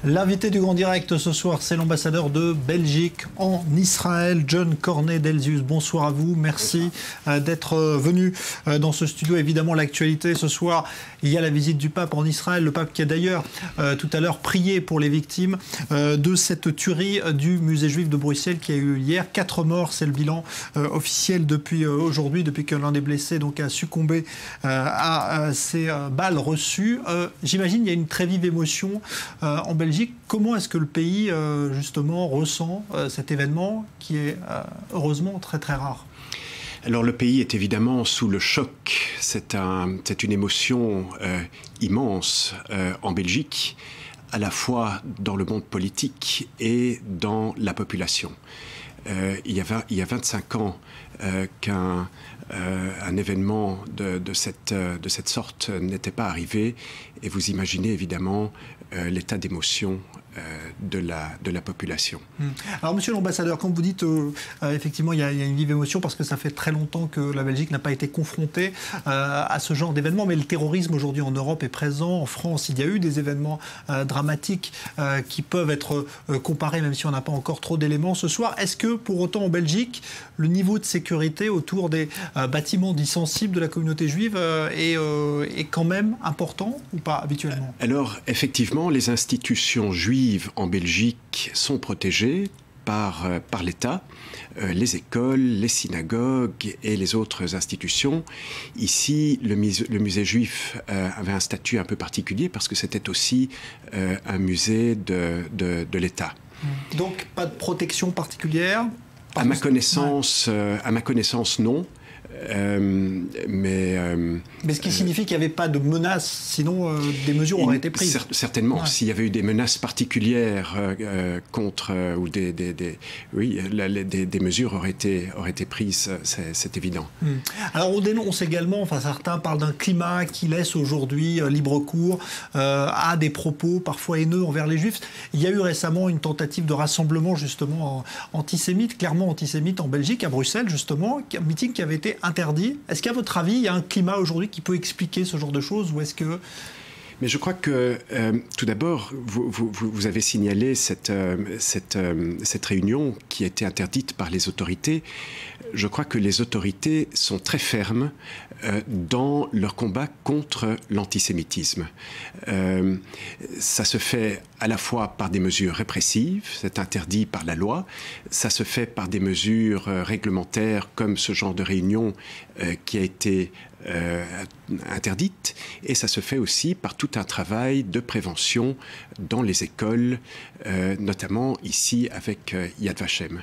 L'invité du Grand Direct ce soir, c'est l'ambassadeur de Belgique en Israël, John Cornet-Delzius. Bonsoir à vous, merci d'être venu dans ce studio. Évidemment, l'actualité ce soir, il y a la visite du pape en Israël, le pape qui a d'ailleurs tout à l'heure prié pour les victimes de cette tuerie du musée juif de Bruxelles qui a eu hier. 4 morts, c'est le bilan officiel depuis aujourd'hui, depuis que l'un des blessés donc, a succombé à ces balles reçues. J'imagine qu'il y a une très vive émotion en Belgique. Comment est-ce que le pays, justement, ressent cet événement qui est, heureusement, très très rare ? Alors le pays est évidemment sous le choc. C'est une émotion immense en Belgique, à la fois dans le monde politique et dans la population. Il y a 25 ans qu'un événement de cette sorte n'était pas arrivé, et vous imaginez évidemment l'état d'émotion de la population. Alors, monsieur l'ambassadeur, quand vous dites effectivement il y a une vive émotion parce que ça fait très longtemps que la Belgique n'a pas été confrontée à ce genre d'événement, mais le terrorisme aujourd'hui en Europe est présent. En France, il y a eu des événements dramatiques qui peuvent être comparés, même si on n'a pas encore trop d'éléments ce soir. Est-ce que pour autant en Belgique, le niveau de sécurité autour des bâtiments dits sensibles de la communauté juive est quand même important ou pas habituellement? Alors effectivement, les institutions juives en Belgique sont protégées par l'État, les écoles, les synagogues et les autres institutions. Ici, le musée juif avait un statut un peu particulier parce que c'était aussi un musée de l'État. Donc pas de protection particulière? À ma connaissance, non. Mais ce qui signifie qu'il n'y avait pas de menace, sinon des mesures auraient été prises. Certainement, ouais. S'il y avait eu des menaces particulières contre ou des mesures auraient été prises, c'est évident. Alors on dénonce également, enfin certains parlent d'un climat qui laisse aujourd'hui libre cours à des propos parfois haineux envers les Juifs. Il y a eu récemment une tentative de rassemblement justement antisémite, clairement antisémite en Belgique, à Bruxelles justement, un meeting qui avait été interdit. Est-ce qu'à votre avis, il y a un climat aujourd'hui qui peut expliquer ce genre de choses, ou est-ce que... Mais je crois que, tout d'abord, vous avez signalé cette réunion qui a été interdite par les autorités. Je crois que les autorités sont très fermes dans leur combat contre l'antisémitisme. Ça se fait à la fois par des mesures répressives, c'est interdit par la loi, ça se fait par des mesures réglementaires comme ce genre de réunion qui a été interdite, et ça se fait aussi par tout un travail de prévention dans les écoles, notamment ici avec Yad Vashem.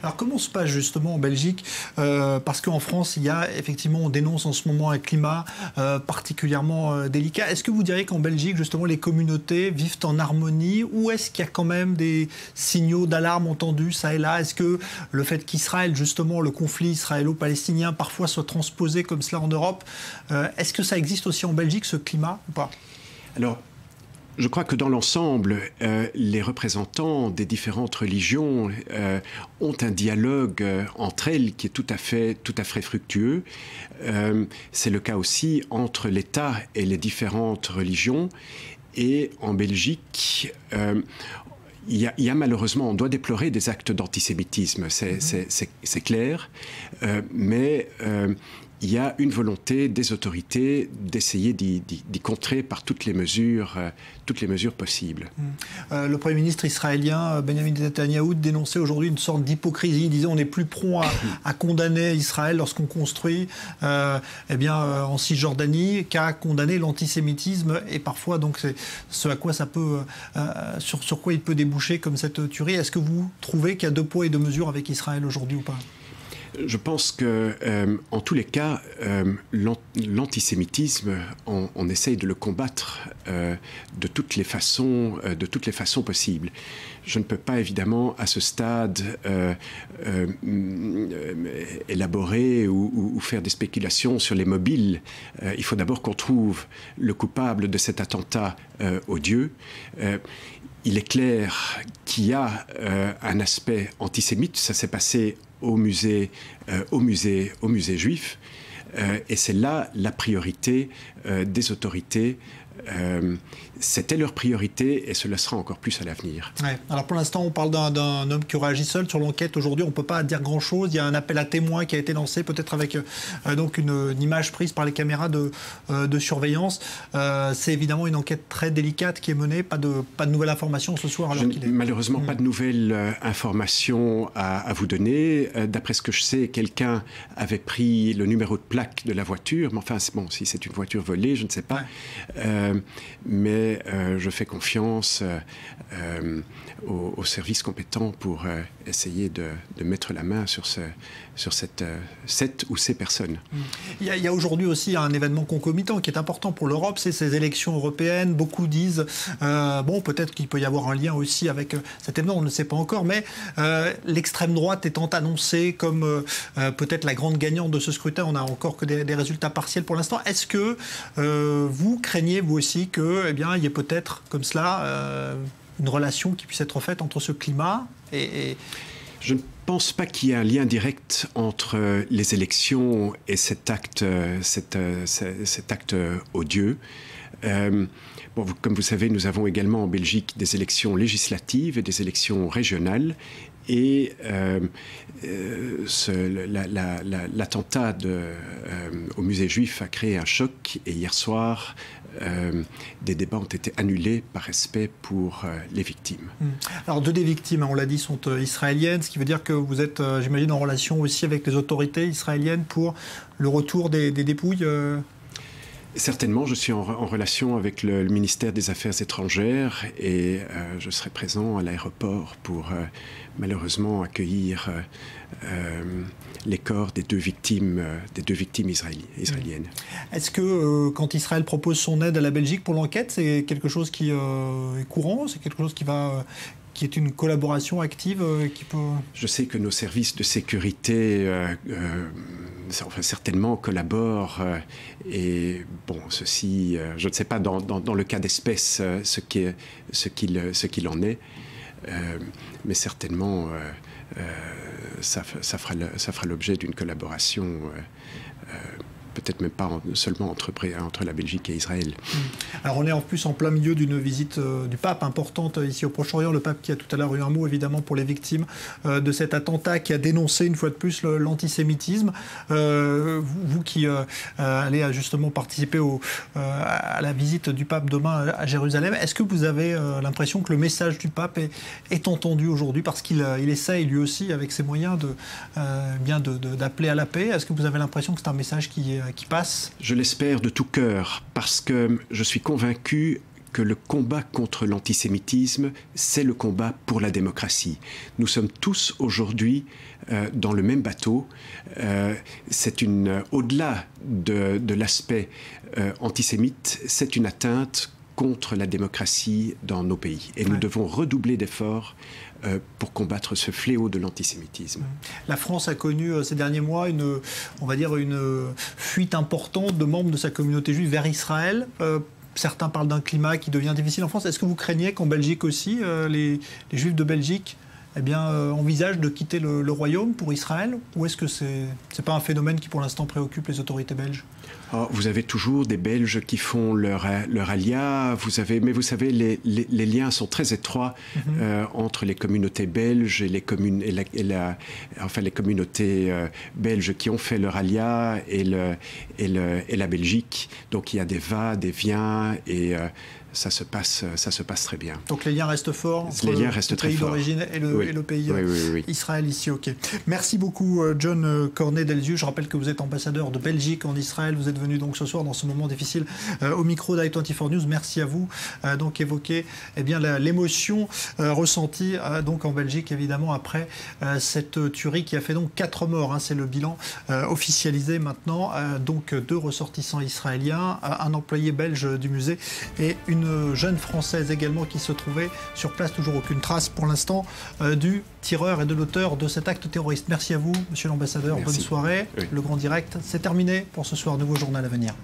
Alors comment se passe justement en Belgique, parce qu'en France il y a effectivement, on dénonce en ce moment un climat particulièrement délicat. Est-ce que vous diriez qu'en Belgique justement les communautés vivent en harmonie, ou est-ce qu'il y a quand même des signaux d'alarme entendus ça et là? Est-ce que le fait qu'Israël justement, le conflit israélo-palestinien parfois soit transposé comme cela en Europe, est-ce que ça existe aussi en Belgique ce climat ou pas? Alors, je crois que dans l'ensemble, les représentants des différentes religions ont un dialogue entre elles qui est tout à fait fructueux. C'est le cas aussi entre l'État et les différentes religions. Et en Belgique, il y a malheureusement, on doit déplorer des actes d'antisémitisme, c'est clair, mais il y a une volonté des autorités d'essayer d'y contrer par toutes les mesures possibles. Le Premier ministre israélien, Benjamin Netanyahou, dénonçait aujourd'hui une sorte d'hypocrisie. Il disait on est plus prompt à condamner Israël lorsqu'on construit en Cisjordanie qu'à condamner l'antisémitisme. Et parfois, donc, c'est ce à quoi ça peut, sur quoi il peut déboucher comme cette tuerie. Est-ce que vous trouvez qu'il y a 2 poids et 2 mesures avec Israël aujourd'hui ou pas? Je pense que, en tous les cas, l'antisémitisme, on essaye de le combattre de toutes les façons possibles. Je ne peux pas, évidemment, à ce stade, élaborer ou faire des spéculations sur les mobiles. Il faut d'abord qu'on trouve le coupable de cet attentat odieux. Il est clair qu'il y a un aspect antisémite. Ça s'est passé au musée juif. Et c'est là la priorité des autorités C'était leur priorité et cela sera encore plus à l'avenir. Ouais. Alors pour l'instant, on parle d'un homme qui aurait agi seul sur l'enquête. Aujourd'hui, on ne peut pas dire grand-chose. Il y a un appel à témoins qui a été lancé, peut-être avec donc une image prise par les caméras de surveillance. C'est évidemment une enquête très délicate qui est menée. Pas de nouvelles informations ce soir. Malheureusement, pas de nouvelles informations à vous donner. D'après ce que je sais, quelqu'un avait pris le numéro de plaque de la voiture. Mais enfin, bon, si c'est une voiture volée, je ne sais pas. Ouais. Mais je fais confiance aux services compétents pour essayer de mettre la main sur cette ou ces personnes. Il y a aujourd'hui aussi un événement concomitant qui est important pour l'Europe, c'est ces élections européennes. Beaucoup disent, bon, peut-être qu'il peut y avoir un lien aussi avec cet événement, on ne sait pas encore, mais l'extrême droite étant annoncée comme peut-être la grande gagnante de ce scrutin, on n'a encore que des résultats partiels pour l'instant. Est-ce que vous craignez, vous aussi, que, il y ait peut-être comme cela une relation qui puisse être faite entre ce climat et... Je ne pense pas qu'il y ait un lien direct entre les élections et cet acte odieux. Bon, comme vous savez, nous avons également en Belgique des élections législatives et des élections régionales. Et l'attentat au musée juif a créé un choc. Et hier soir, des débats ont été annulés par respect pour les victimes. Alors, deux des victimes, on l'a dit, sont israéliennes, ce qui veut dire que vous êtes, j'imagine, en relation aussi avec les autorités israéliennes pour le retour des dépouilles Certainement, je suis en relation avec le ministère des Affaires étrangères et je serai présent à l'aéroport pour malheureusement accueillir les corps des deux victimes israéliennes. Est-ce que quand Israël propose son aide à la Belgique pour l'enquête, c'est quelque chose qui est courant, c'est quelque chose qui est une collaboration active qui peut... Je sais que nos services de sécurité certainement collaborent et bon, ceci, je ne sais pas dans le cas d'espèce ce qu'il en est, mais certainement ça fera l'objet d'une collaboration peut-être même pas seulement entre la Belgique et Israël. Alors on est en plus en plein milieu d'une visite du pape importante ici au Proche-Orient, le pape qui a tout à l'heure eu un mot évidemment pour les victimes de cet attentat, qui a dénoncé une fois de plus l'antisémitisme. Vous qui allez justement participer à la visite du pape demain à Jérusalem, est-ce que vous avez l'impression que le message du pape est entendu aujourd'hui, parce qu'il essaye lui aussi avec ses moyens d'appeler à la paix? Est-ce que vous avez l'impression que c'est un message qui passe? Je l'espère de tout cœur, parce que je suis convaincu que le combat contre l'antisémitisme, c'est le combat pour la démocratie. Nous sommes tous aujourd'hui dans le même bateau. Au-delà de l'aspect antisémite, c'est une atteinte contre la démocratie dans nos pays. Et nous devons redoubler d'efforts pour combattre ce fléau de l'antisémitisme. La France a connu ces derniers mois une fuite importante de membres de sa communauté juive vers Israël. Certains parlent d'un climat qui devient difficile en France. Est-ce que vous craignez qu'en Belgique aussi, les Juifs de Belgique envisagent de quitter le royaume pour Israël? Ou est-ce que c'est pas un phénomène qui pour l'instant préoccupe les autorités belges? Vous avez toujours des Belges qui font leur alia, mais vous savez, les liens sont très étroits entre les communautés belges et les communautés belges qui ont fait leur alia et la Belgique. Donc il y a des va, des viens et ça se passe très bien. Donc les liens restent forts entre le pays d'origine et le pays Israël ici. Ok. Merci beaucoup John Cornet Delzius. Je rappelle que vous êtes ambassadeur de Belgique en Israël. Vous êtes venu donc ce soir dans ce moment difficile au micro d'i24 News. Merci à vous. Donc évoquer l'émotion ressentie donc en Belgique évidemment après cette tuerie qui a fait donc 4 morts. C'est le bilan officialisé maintenant. Donc 2 ressortissants israéliens, un employé belge du musée et une jeune Française également qui se trouvait sur place. Toujours aucune trace pour l'instant du tireur et de l'auteur de cet acte terroriste. Merci à vous, monsieur l'ambassadeur. Bonne soirée. Oui. Le Grand Direct, c'est terminé pour ce soir. Nouveau journal à venir.